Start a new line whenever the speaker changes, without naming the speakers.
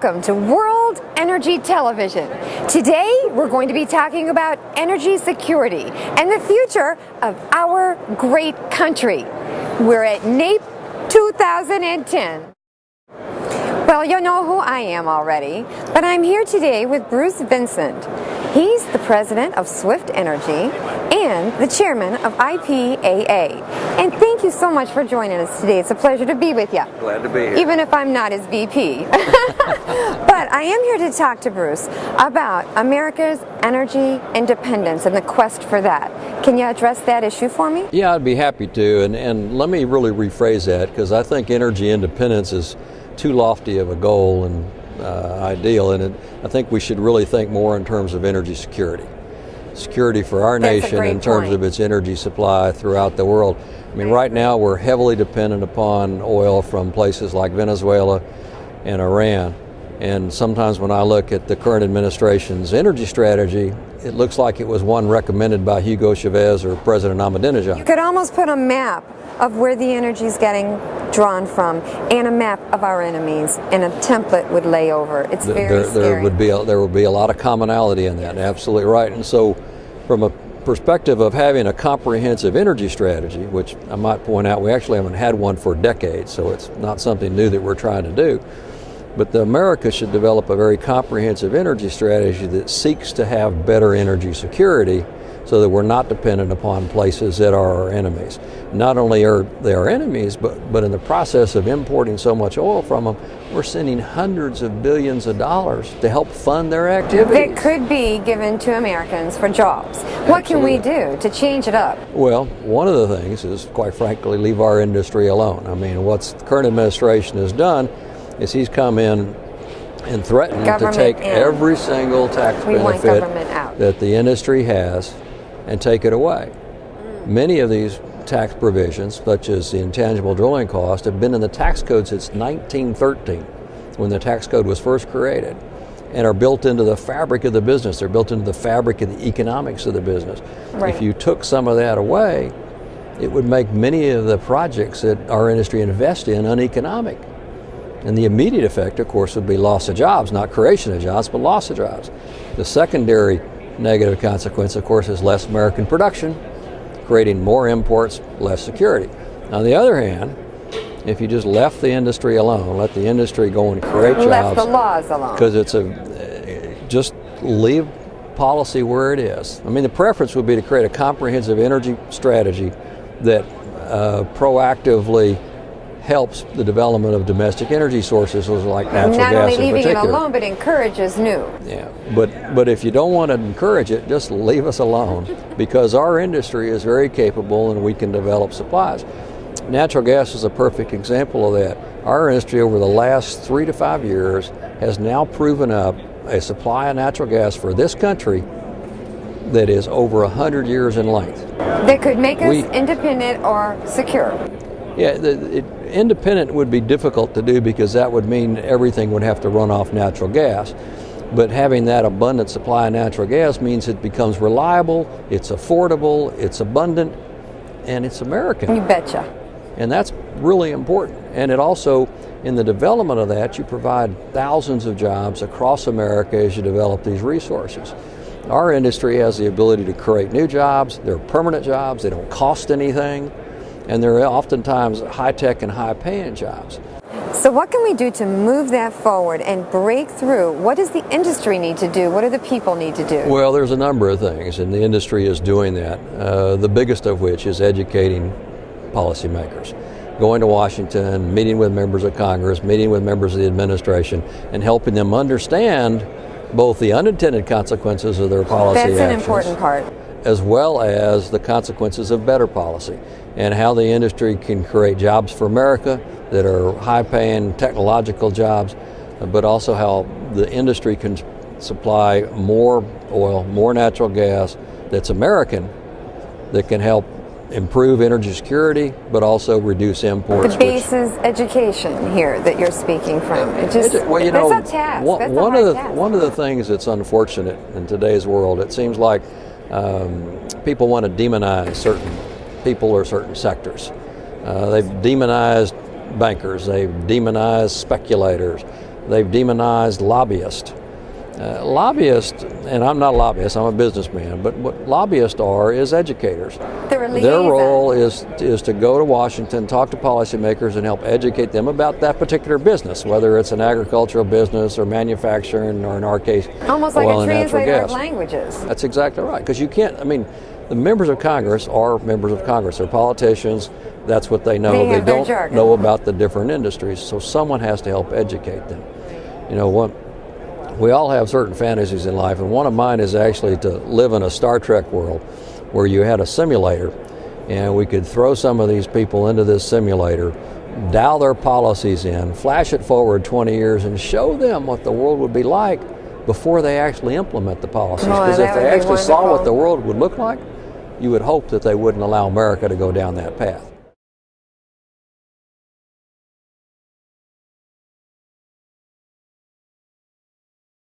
Welcome to World Energy Television. Today we're going to be talking about energy security and the future of our great country. We're at NAPE 2010. Well, you know who I am already, but I'm here today with Bruce Vincent. He's the president of Swift Energy and the chairman of IPAA. And thank you so much for joining us today. It's a pleasure to be with you.
Glad to be here.
Even if I'm not his VP. But I am here to talk to Bruce about America's energy independence and the quest for that. Can you address that issue for me?
Yeah, I'd be happy to. And let me really rephrase that, because I think energy independence is too lofty of a goal and ideal, and I think we should really think more in terms of energy security. Security for our nation in terms of its energy supply throughout the world. I mean, right now we're heavily dependent upon oil from places like Venezuela and Iran. And sometimes when I look at the current administration's energy strategy, it looks like it was one recommended by Hugo Chavez or President Ahmadinejad.
You could almost put a map of where the energy is getting drawn from and a map of our enemies, and a template would lay over. It's very scary.
There would be a lot of commonality in that, absolutely right. And so from a perspective of having a comprehensive energy strategy, which I might point out we actually haven't had one for decades, so it's not something new that we're trying to do, but America should develop a very comprehensive energy strategy that seeks to have better energy security so that we're not dependent upon places that are our enemies. Not only are they our enemies, but in the process of importing so much oil from them, we're sending hundreds of billions of dollars to help fund their activities.
That could be given to Americans for jobs. What can we do to change it up?
Well, one of the things is, quite frankly, leave our industry alone. I mean, what the current administration has done is he's come in and threatened to take every single tax benefit that the industry has and take it away. Many of these tax provisions, such as the intangible drilling cost, have been in the tax code since 1913, when the tax code was first created, and are built into the fabric of the business. They're built into the fabric of the economics of the business. Right. If you took some of that away, it would make many of the projects that our industry invests in uneconomic. And the immediate effect, of course, would be loss of jobs, not creation of jobs, but loss of jobs. The secondary negative consequence, of course, is less American production, creating more imports, less security. On the other hand, if you just left the industry alone, let the industry go and create jobs.
Left the laws alone.
Because just leave policy where it is. I mean, the preference would be to create a comprehensive energy strategy that proactively helps the development of domestic energy sources like natural gas in particular.
Not only leaving it alone, but encourages new.
Yeah, but if you don't want to encourage it, just leave us alone, because our industry is very capable and we can develop supplies. Natural gas is a perfect example of that. Our industry over the last 3 to 5 years has now proven up a supply of natural gas for this country that is over 100 years in length.
That could make us independent or secure.
Yeah, independent would be difficult to do, because that would mean everything would have to run off natural gas. But having that abundant supply of natural gas means it becomes reliable, it's affordable, it's abundant, and it's American.
You betcha.
And that's really important. And it also, in the development of that, you provide thousands of jobs across America as you develop these resources. Our industry has the ability to create new jobs. They're permanent jobs. They don't cost anything. And they're oftentimes high-tech and high-paying jobs.
So what can we do to move that forward and break through? What does the industry need to do? What do the people need to do?
Well, there's a number of things, and the industry is doing that. The biggest of which is educating policymakers. Going to Washington, meeting with members of Congress, meeting with members of the administration, and helping them understand both the unintended consequences of their policy actions.
That's an important part.
As well as the consequences of better policy, and how the industry can create jobs for America that are high-paying technological jobs, but also how the industry can supply more oil, more natural gas that's American, that can help improve energy security, but also reduce imports.
The base is education here that you're speaking from. That's a task.
One of the things that's unfortunate in today's world, it seems like people want to demonize certain people or certain sectors. They've demonized bankers, they've demonized speculators, they've demonized lobbyists. Lobbyists, and I'm not a lobbyist, I'm a businessman, but what lobbyists are is educators. Their role is to go to Washington, talk to policymakers, and help educate them about that particular business, whether it's an agricultural business or manufacturing, or in our case,
almost like a translator of languages.
That's exactly right, because you can't, I mean, the members of Congress are members of Congress. They're politicians. That's what they know. They don't know about the different industries, so someone has to help educate them. You know, we all have certain fantasies in life, and one of mine is actually to live in a Star Trek world where you had a simulator, and we could throw some of these people into this simulator, dial their policies in, flash it forward 20 years, and show them what the world would be like before they actually implement the policies. Because if they actually saw what the world would look like, you would hope that they wouldn't allow America to go down that path.